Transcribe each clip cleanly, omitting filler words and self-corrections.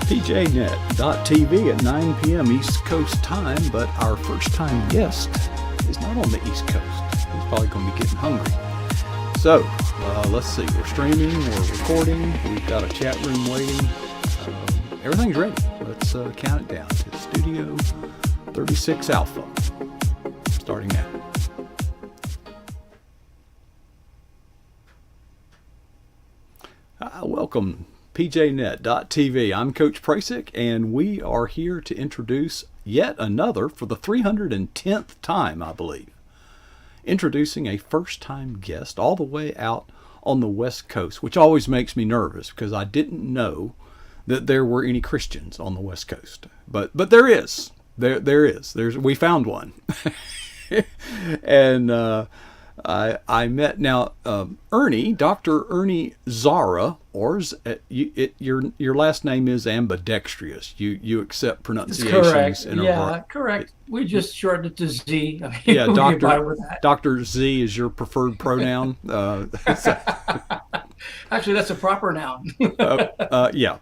pjnet.tv at 9 p.m. East Coast time, but our first time guest is not on the East Coast. He's probably going to be getting hungry. So, let's see. We're streaming, we're recording, we've got a chat room waiting. Everything's ready. Let's count it down to Studio 36 Alpha. Starting now. Welcome, pjnet.tv. I'm Coach Prasick, and we are here to introduce yet another, for the 310th time, I believe, introducing a first-time guest all the way out on the West Coast, which always makes me nervous because I didn't know that there were any Christians on the West Coast. But there is. There is. We found one. And I met now Ernie, Dr. Ernie Zarra, or your last name is ambidextrous. You accept pronunciations. Correct. Correct. We just shortened it to Z. I mean, yeah, Dr. Z is your preferred pronoun. Actually, that's a proper noun. Yeah.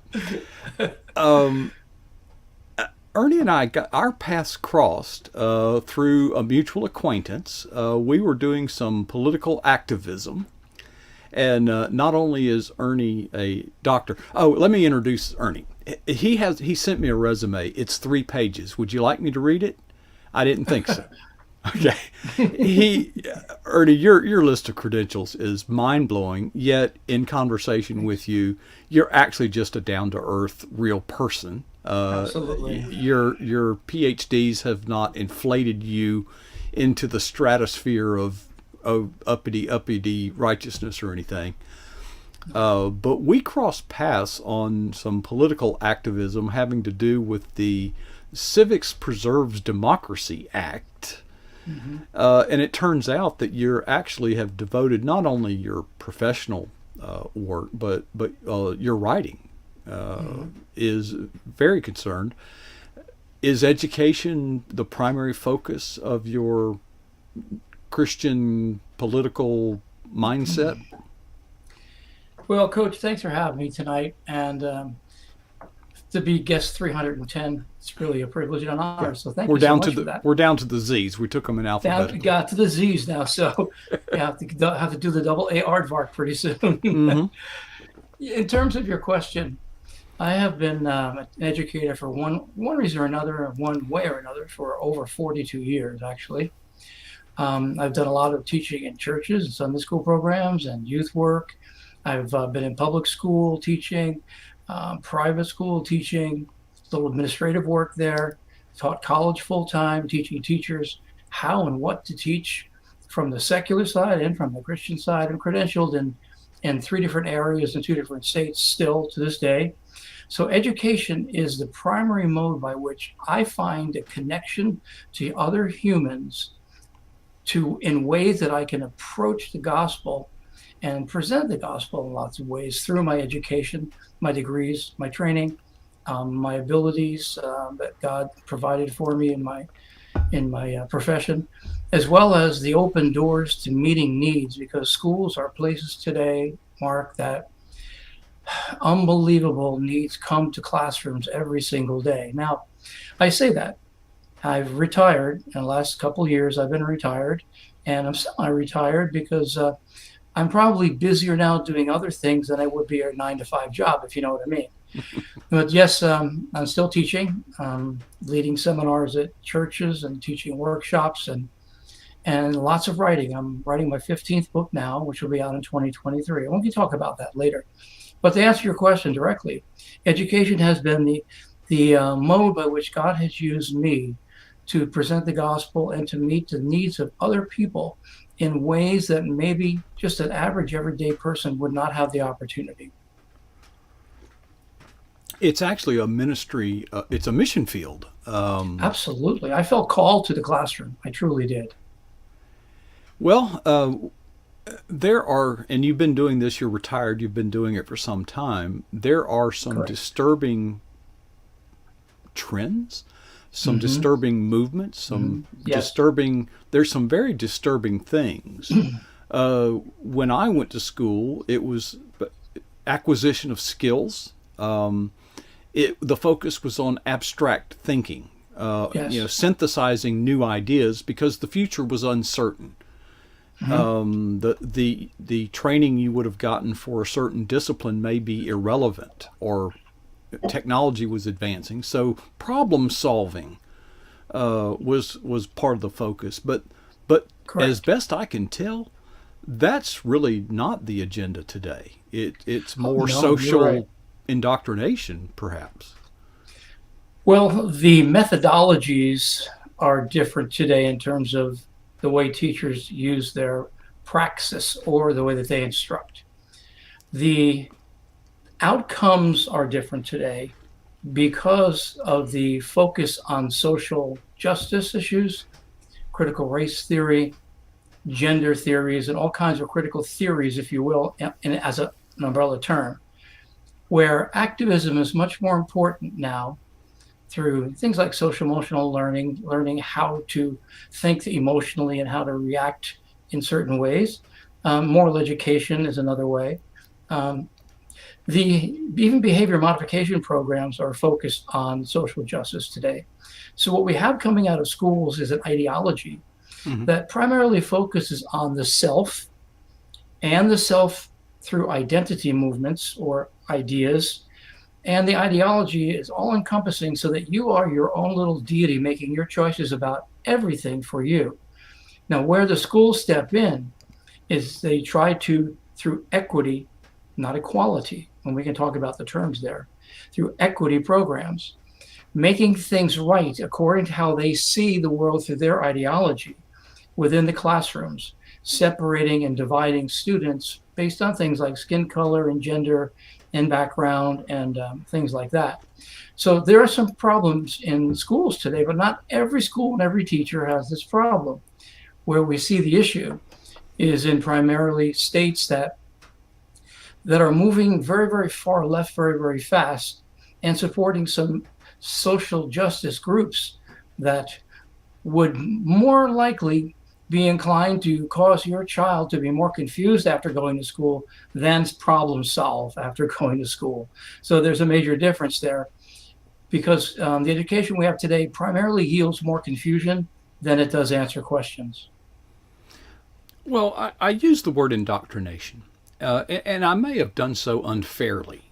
Ernie and I got our paths crossed through a mutual acquaintance. We were doing some political activism, and not only is Ernie a doctor. Oh, let me introduce Ernie. He sent me a resume. It's 3 pages. Would you like me to read it? I didn't think so. Okay. Ernie, your list of credentials is mind-blowing, yet in conversation with you, you're actually just a down-to-earth real person. Absolutely. Your PhDs have not inflated you into the stratosphere of uppity righteousness or anything. But we crossed paths on some political activism having to do with the Civics Preserves Democracy Act. Mm-hmm. And it turns out that you actually have devoted not only your professional work, but your writing is very concerned. Is education the primary focus of your Christian political mindset? Well, Coach, thanks for having me tonight. And to be guest 310, it's really a privilege and an honor. So thank you so much for that. We're down to the Z's. We took them in alphabetical. Got to the Z's now, so you have to do the double A aardvark pretty soon. Mm-hmm. In terms of your question, I have been an educator for one reason or another, one way or another, for over 42 years, actually. I've done a lot of teaching in churches and Sunday school programs and youth work. I've been in public school teaching, private school teaching, little administrative work there, taught college full-time, teaching teachers how and what to teach from the secular side and from the Christian side. I'm credentialed in 3 different areas in 2 different states still to this day. So education is the primary mode by which I find a connection to other humans in ways that I can approach the gospel and present the gospel in lots of ways through my education, my degrees, my training, my abilities that God provided for me in my profession, as well as the open doors to meeting needs, because schools are places today, Mark, that unbelievable needs come to classrooms every single day. Now, I say that. I've retired. In the last couple of years, I've been retired, and I'm semi-retired because I'm probably busier now doing other things than I would be a 9-to-5 job, if you know what I mean. But yes, I'm still teaching, leading seminars at churches and teaching workshops and lots of writing. I'm writing my 15th book now, which will be out in 2023. I won't talk about that later. But to answer your question directly, education has been the mode by which God has used me to present the gospel and to meet the needs of other people in ways that maybe just an average everyday person would not have the opportunity. It's actually a ministry. It's a mission field. Absolutely. I felt called to the classroom. I truly did. Well, there are, and you've been doing this, you're retired, you've been doing it for some time. There are some Correct. Disturbing trends, some disturbing movements, some disturbing, there's some very disturbing things. When I went to school, it was acquisition of skills. the focus was on abstract thinking, Yes. synthesizing new ideas because the future was uncertain. The training you would have gotten for a certain discipline may be irrelevant, or technology was advancing. So problem solving was part of the focus. But Correct. as best I can tell, that's really not the agenda today. It's more No, you're social right. indoctrination, perhaps. Well, the methodologies are different today in terms of the way teachers use their praxis or the way that they instruct. The outcomes are different today because of the focus on social justice issues, critical race theory, gender theories, and all kinds of critical theories, if you will, as an umbrella term, where activism is much more important now through things like social emotional learning, learning how to think emotionally and how to react in certain ways. Moral education is another way. Um, even behavior modification programs are focused on social justice today. So what we have coming out of schools is an ideology that primarily focuses on the self and the self through identity movements or ideas. And the ideology is all encompassing so that you are your own little deity making your choices about everything for you. Now, where the schools step in is they try to, through equity, not equality, and we can talk about the terms there, through equity programs, making things right according to how they see the world through their ideology within the classrooms, separating and dividing students based on things like skin color and gender and background and things like that. So there are some problems in schools today, but not every school and every teacher has this problem. Where we see the issue is in primarily states that are moving very, very far left, very, very fast, and supporting some social justice groups that would more likely be inclined to cause your child to be more confused after going to school than problem solve after going to school. So there's a major difference there because the education we have today primarily yields more confusion than it does answer questions. Well, I use the word indoctrination, and I may have done so unfairly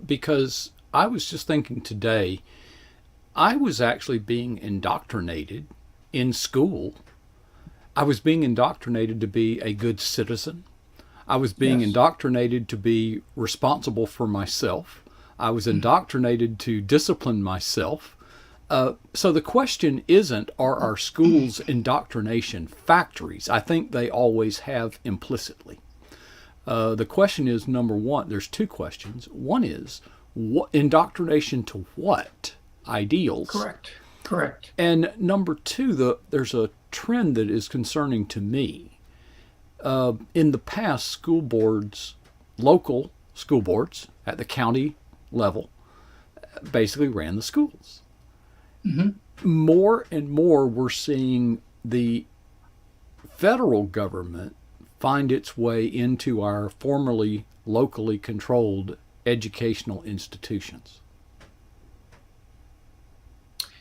because I was just thinking today, I was actually being indoctrinated in school. I was being indoctrinated to be a good citizen. I was being Yes. indoctrinated to be responsible for myself. I was indoctrinated to discipline myself. So the question isn't, are our schools indoctrination factories? I think they always have implicitly. The question is, number one, there's two questions. One is, what indoctrination to what? Ideals. Correct. Correct. And number two, there's a trend that is concerning to me. In the past, school boards, local school boards at the county level, basically ran the schools. More and more, we're seeing the federal government find its way into our formerly locally controlled educational institutions.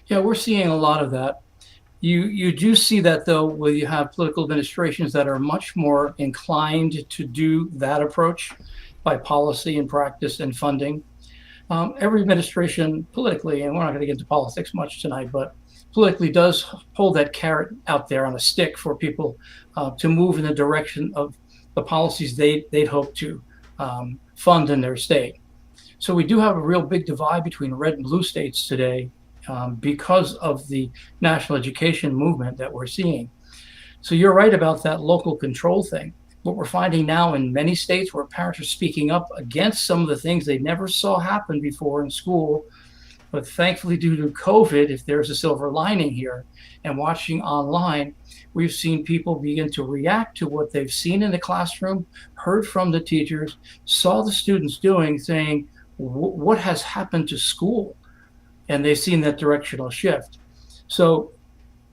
Yeah, we're seeing a lot of that. You do see that though, where you have political administrations that are much more inclined to do that approach by policy and practice and funding. Every administration politically, and we're not going to get into politics much tonight, but politically does hold that carrot out there on a stick for people to move in the direction of the policies they'd hope to fund in their state. So we do have a real big divide between red and blue states today because of the national education movement that we're seeing. So you're right about that local control thing. What we're finding now in many states where parents are speaking up against some of the things they never saw happen before in school, but thankfully due to COVID, if there's a silver lining here, and watching online, we've seen people begin to react to what they've seen in the classroom, heard from the teachers, saw the students doing, saying, what has happened to school? And they've seen that directional shift. So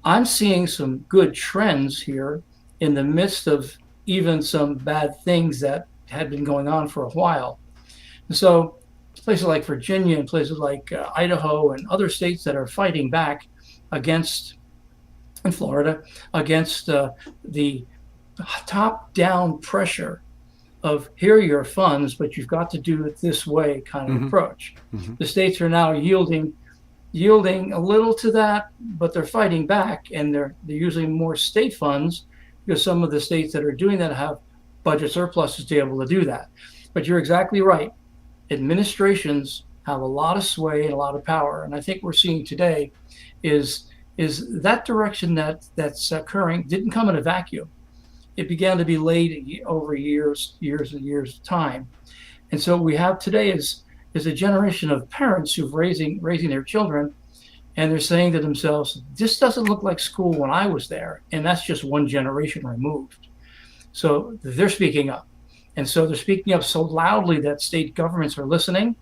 I'm seeing some good trends here in the midst of even some bad things that had been going on for a while. And so places like Virginia and places like Idaho and other states that are fighting back against, in Florida, against the top-down pressure of here are your funds, but you've got to do it this way kind of approach. The states are now yielding a little to that, but they're fighting back, and they're using more state funds because some of the states that are doing that have budget surpluses to be able to do that. But you're exactly right. Administrations have a lot of sway and a lot of power, and I think we're seeing today is that direction that's occurring didn't come in a vacuum. It began to be laid over years and years of time. And so what we have today is a generation of parents who've raising their children, and they're saying to themselves, this doesn't look like school when I was there. And that's just one generation removed. So they're speaking up. And so they're speaking up so loudly that state governments are listening.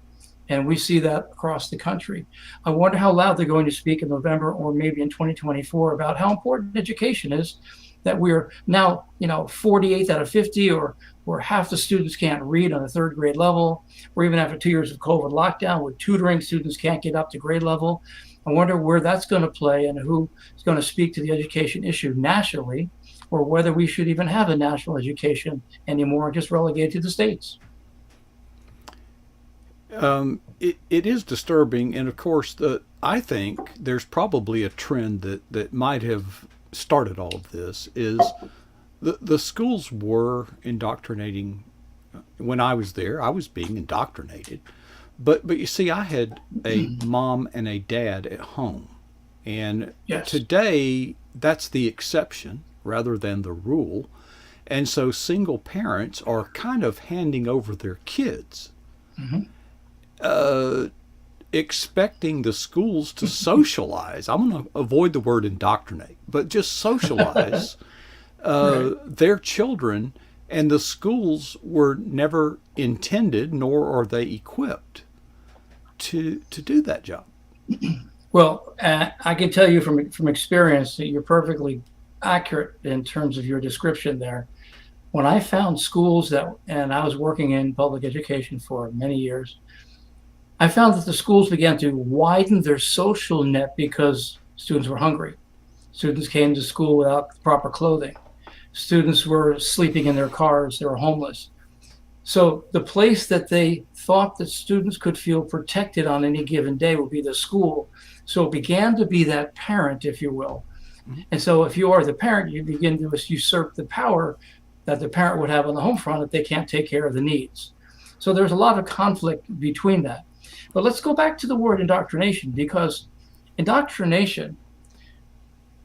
And we see that across the country. I wonder how loud they're going to speak in November or maybe in 2024 about how important education is, that we're now, 48th out of 50, or half the students can't read on the third grade level, or even after 2 years of COVID lockdown, with tutoring, students can't get up to grade level. I wonder where that's going to play and who is going to speak to the education issue nationally, or whether we should even have a national education anymore, just relegated to the states. It is disturbing, and of course, I think there's probably a trend that might have started all of this. Is the schools were indoctrinating. When I was there, I was being indoctrinated, but you see, I had a mom and a dad at home, and Yes. today that's the exception rather than the rule, and so single parents are kind of handing over their kids. Expecting the schools to socialize. I'm going to avoid the word indoctrinate, but just socialize their children, and the schools were never intended, nor are they equipped to do that job. Well, I can tell you from experience that you're perfectly accurate in terms of your description there. When I found schools and I was working in public education for many years, I found that the schools began to widen their social net because students were hungry. Students came to school without proper clothing. Students were sleeping in their cars. They were homeless. So the place that they thought that students could feel protected on any given day would be the school. So it began to be that parent, if you will. And so if you are the parent, you begin to usurp the power that the parent would have on the home front if they can't take care of the needs. So there's a lot of conflict between that. But let's go back to the word indoctrination, because indoctrination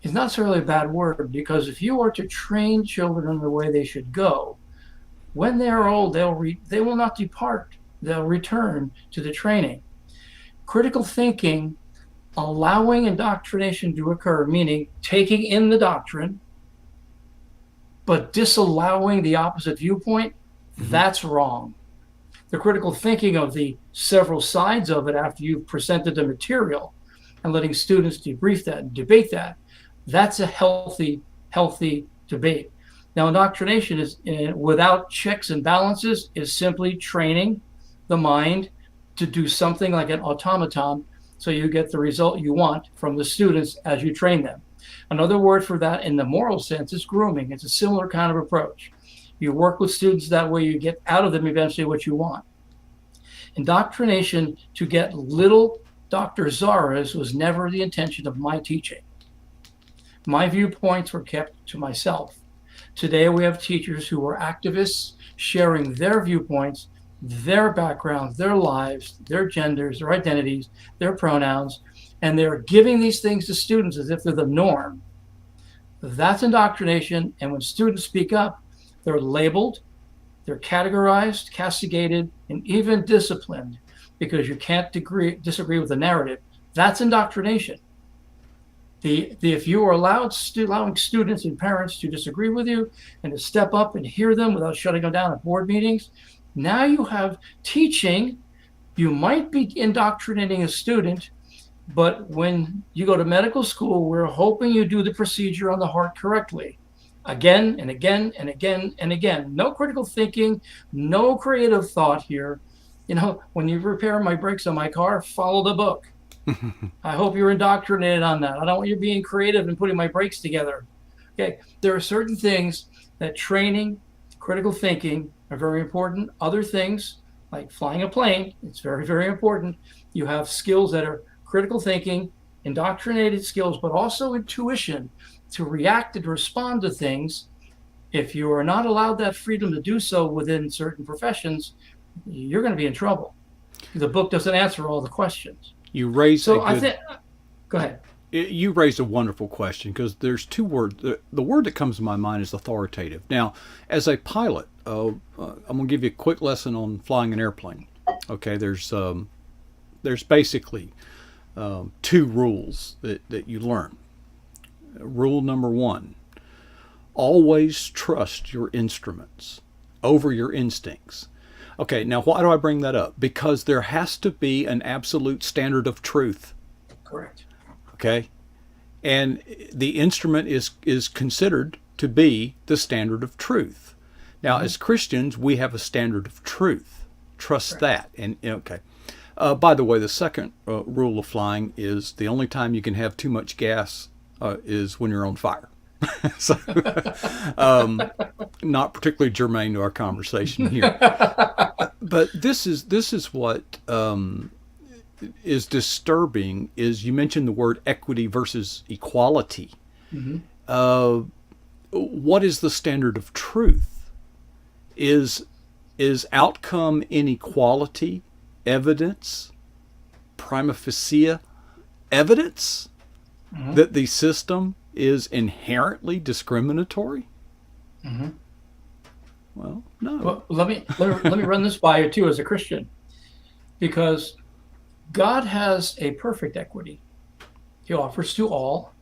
is not necessarily a bad word, because if you are to train children in the way they should go, when they are old, they will not depart. They'll return to the training. Critical thinking, allowing indoctrination to occur, meaning taking in the doctrine, but disallowing the opposite viewpoint, that's wrong. The critical thinking of the several sides of it after you've presented the material and letting students debrief that and debate that, that's a healthy debate. Now, indoctrination is without checks and balances is simply training the mind to do something like an automaton so you get the result you want from the students as you train them. Another word for that in the moral sense is grooming. It's a similar kind of approach. You work with students that way, you get out of them eventually what you want. Indoctrination to get little Dr. Zarras was never the intention of my teaching. My viewpoints were kept to myself. Today we have teachers who are activists sharing their viewpoints, their backgrounds, their lives, their genders, their identities, their pronouns, and they're giving these things to students as if they're the norm. That's indoctrination, and when students speak up, they're labeled, they're categorized, castigated, and even disciplined because you can't disagree with the narrative. That's indoctrination. If you are allowing students and parents to disagree with you and to step up and hear them without shutting them down at board meetings, now you have teaching. You might be indoctrinating a student, but when you go to medical school, we're hoping you do the procedure on the heart correctly. Again and again and again and again. No critical thinking, no creative thought here. when you repair my brakes on my car, follow the book. I hope you're indoctrinated on that. I don't want you being creative and putting my brakes together. Okay, there are certain things that training, critical thinking are very important. Other things, like flying a plane, it's very, very important. You have skills that are critical thinking, indoctrinated skills, but also intuition to react and respond to things. If you are not allowed that freedom to do so within certain professions, you're going to be in trouble. The book doesn't answer all the questions. You raise go ahead. You raised a wonderful question, because there's two words. The word that comes to my mind is authoritative. Now, as a pilot, I'm going to give you a quick lesson on flying an airplane. Okay, there's basically two rules that you learn. Rule number one: always trust your instruments over your instincts. Okay, now why do I bring that up? Because there has to be an absolute standard of truth. Correct. Okay? And the instrument is considered to be the standard of truth. Now, as Christians, we have a standard of truth. Trust that. And okay. By the way, the second rule of flying is the only time you can have too much gas is when you're on fire. So, not particularly germane to our conversation here. But this is what is disturbing. Is you mentioned the word equity versus equality. Mm-hmm. What is the standard of truth? Is outcome inequality evidence, prima facie evidence that the system is inherently discriminatory? Mm-hmm. Well, no. Well, let me run this by you too as a Christian, because God has a perfect equity. He offers to all.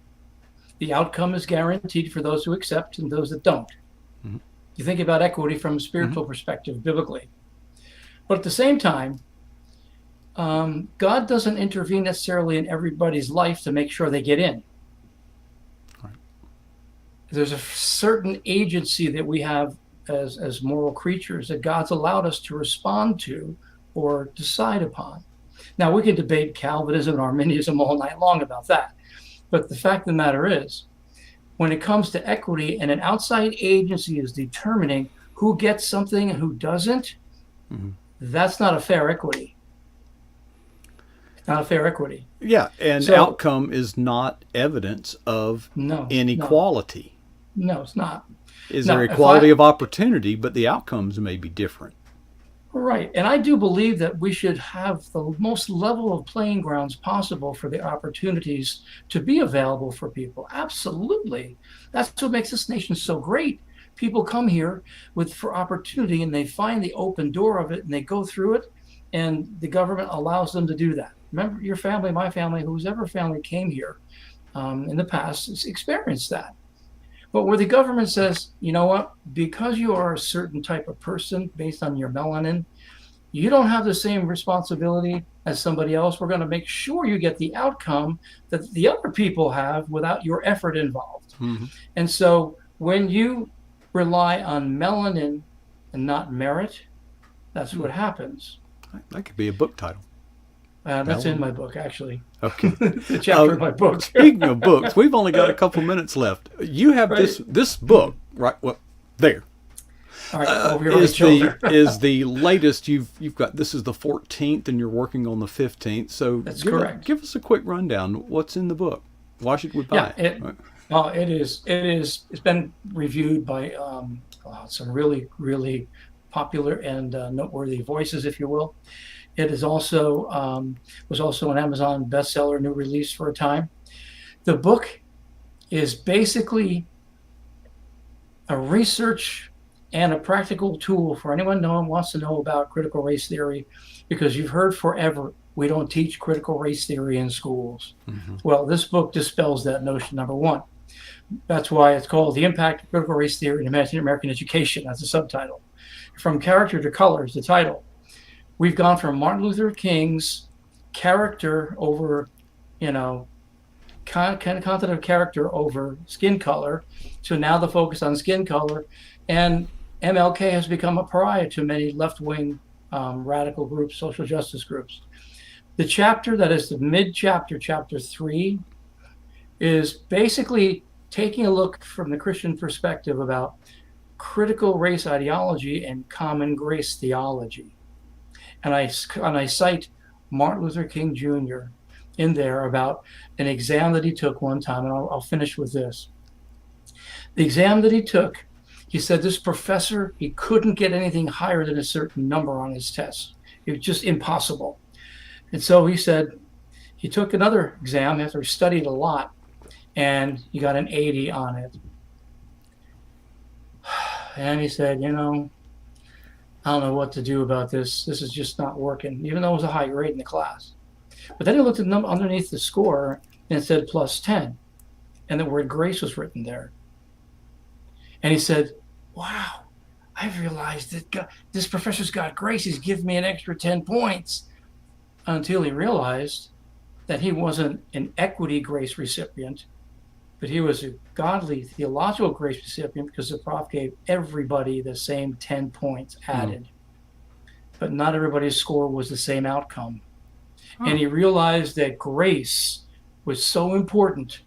The outcome is guaranteed for those who accept and those that don't. Mm-hmm. You think about equity from a spiritual perspective, biblically. But at the same time, God doesn't intervene necessarily in everybody's life to make sure they get in. Right. There's a certain agency that we have as moral creatures that God's allowed us to respond to or decide upon. Now, we can debate Calvinism and Arminianism all night long about that. But the fact of the matter is, when it comes to equity and an outside agency is determining who gets something and who doesn't, that's not a fair equity. Not a fair equity. Yeah, and outcome is not evidence of inequality. No, it's not. Is there equality of opportunity, but the outcomes may be different. Right. And I do believe that we should have the most level of playing grounds possible for the opportunities to be available for people. Absolutely. That's what makes this nation so great. People come here for opportunity, and they find the open door of it, and they go through it, and the government allows them to do that. Remember, your family, my family, whoever family came here in the past has experienced that. But where the government says, you know what, because you are a certain type of person based on your melanin, you don't have the same responsibility as somebody else. We're going to make sure you get the outcome that the other people have without your effort involved. Mm-hmm. And so when you rely on melanin and not merit, that's what happens. That could be a book title. That's in my book, actually. Okay. The chapter in my book. Speaking of books, we've only got a couple minutes left. You have this book, right? Well, there. All right. Over your is the latest you've got. This is the 14th, and you're working on the 15th. So that's correct. Give us a quick rundown. What's in the book? Why should we buy it? It's been reviewed by some really, really popular and noteworthy voices, if you will. It is also was also an Amazon bestseller, new release for a time. The book is basically a research and a practical tool for anyone who wants to know about critical race theory, because you've heard forever we don't teach critical race theory in schools. Mm-hmm. Well, this book dispels that notion, number one. That's why it's called The Impact of Critical Race Theory in American Education. That's the subtitle. From Character to Color is the title. We've gone from Martin Luther King's character over, content of character over skin color, to now the focus on skin color. And MLK has become a pariah to many left-wing radical groups, social justice groups. The chapter that is the mid-chapter, chapter 3, is basically taking a look from the Christian perspective about critical race ideology and common grace theology. And I cite Martin Luther King Jr. in there about an exam that he took one time, and I'll finish with this. The exam that he took, he said this professor, he couldn't get anything higher than a certain number on his test. It was just impossible. And so he said he took another exam after he studied a lot, and he got an 80 on it. And he said, I don't know what to do about this. This is just not working, even though it was a high grade in the class. But then he looked at the number underneath the score, and it said +10, and the word grace was written there. And he said, wow, I've realized that this professor's got grace. He's given me an extra 10 points. Until he realized that he wasn't an equity grace recipient, but he was a godly theological grace recipient, because the prof gave everybody the same 10 points added. But not everybody's score was the same outcome. And he realized that grace was so important.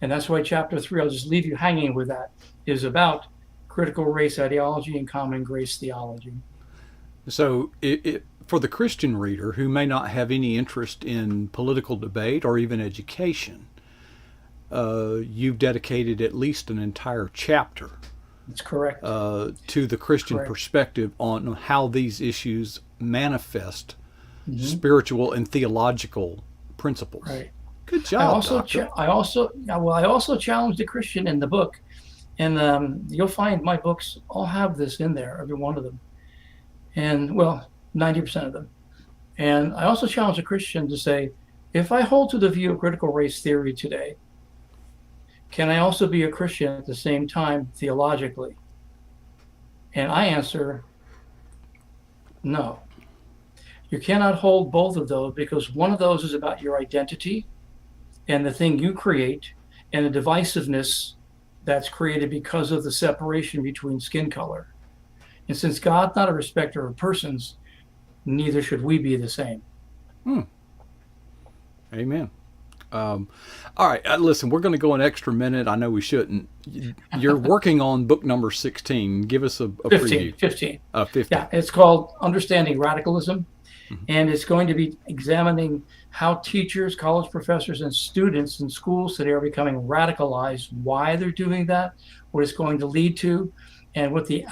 And that's why chapter 3, I'll just leave you hanging with that, is about critical race ideology and common grace theology. So for the Christian reader who may not have any interest in political debate or even education, you've dedicated at least an entire chapter. That's correct. To the Christian perspective on how these issues manifest spiritual and theological principles. Right. Good job. I also challenged the Christian in the book, and you'll find my books all have this in there, every one of them, and 90% of them. And I also challenge a Christian to say, if I hold to the view of critical race theory today, can I also be a Christian at the same time theologically? And I answer, no. You cannot hold both of those, because one of those is about your identity and the thing you create, and the divisiveness that's created because of the separation between skin color. And since God's not a respecter of persons, neither should we be the same. Amen. All right, listen, we're going to go an extra minute. I know we shouldn't. You're working on book number 16. Give us a 15, preview. 15. 15. Yeah, it's called Understanding Radicalism. And it's going to be examining how teachers, college professors, and students in schools today are becoming radicalized, why they're doing that, what it's going to lead to, and what the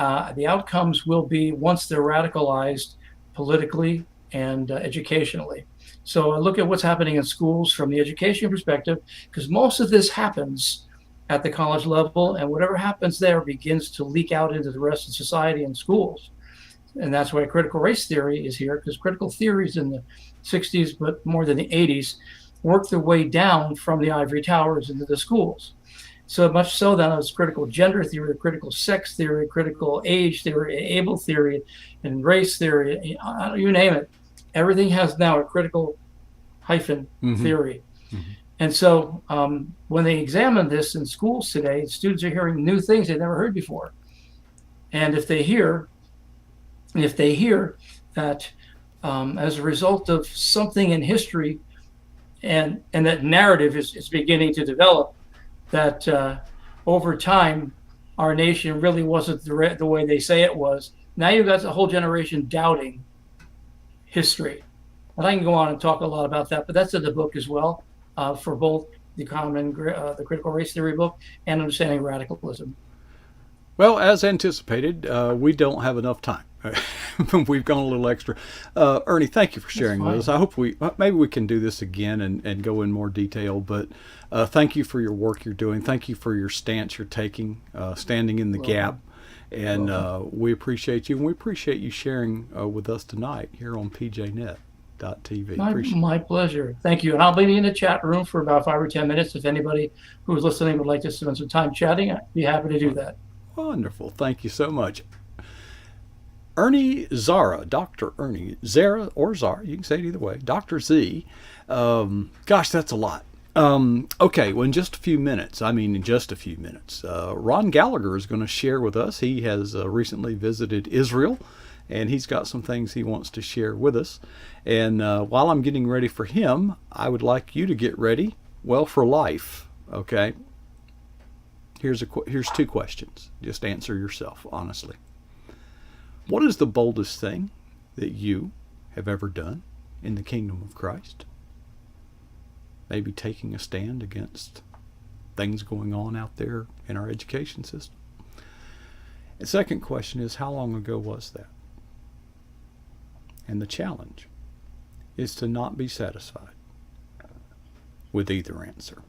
outcomes will be once they're radicalized politically and educationally. So I look at what's happening in schools from the education perspective, because most of this happens at the college level, and whatever happens there begins to leak out into the rest of society and schools. And that's why critical race theory is here, because critical theories in the 60s, but more than the 80s, worked their way down from the ivory towers into the schools. So much so that it's critical gender theory, critical sex theory, critical age theory, able theory, and race theory, you name it. Everything has now a critical hyphen theory. And so when they examine this in schools today, students are hearing new things they've never heard before. And if they hear that as a result of something in history, and that narrative is beginning to develop, that over time our nation really wasn't the way they say it was, now you've got a whole generation doubting history. And I can go on and talk a lot about that, but that's in the book as well, for both the critical race theory book and Understanding Radicalism. Well, as anticipated, we don't have enough time. We've gone a little extra. Ernie, thank you for sharing with us. I hope maybe we can do this again and go in more detail, but thank you for your work you're doing. Thank you for your stance you're taking, standing in the gap. And we appreciate you, and we appreciate you sharing with us tonight here on pjnet.tv. My pleasure. Thank you. And I'll be in the chat room for about 5 or 10 minutes. If anybody who's listening would like to spend some time chatting, I'd be happy to do that. Wonderful. Thank you so much. Ernie Zarra, Dr. Ernie Zarra, or Zarra, you can say it either way, Dr. Z. Gosh, that's a lot. Okay, well, in just a few minutes, Ron Gallagher is going to share with us. He has recently visited Israel and he's got some things he wants to share with us. And while I'm getting ready for him, I would like you to get ready, well, for life. Okay. Here's two questions. Just answer yourself honestly. What is the boldest thing that you have ever done in the kingdom of Christ? Maybe taking a stand against things going on out there in our education system. The second question is, how long ago was that? And the challenge is to not be satisfied with either answer.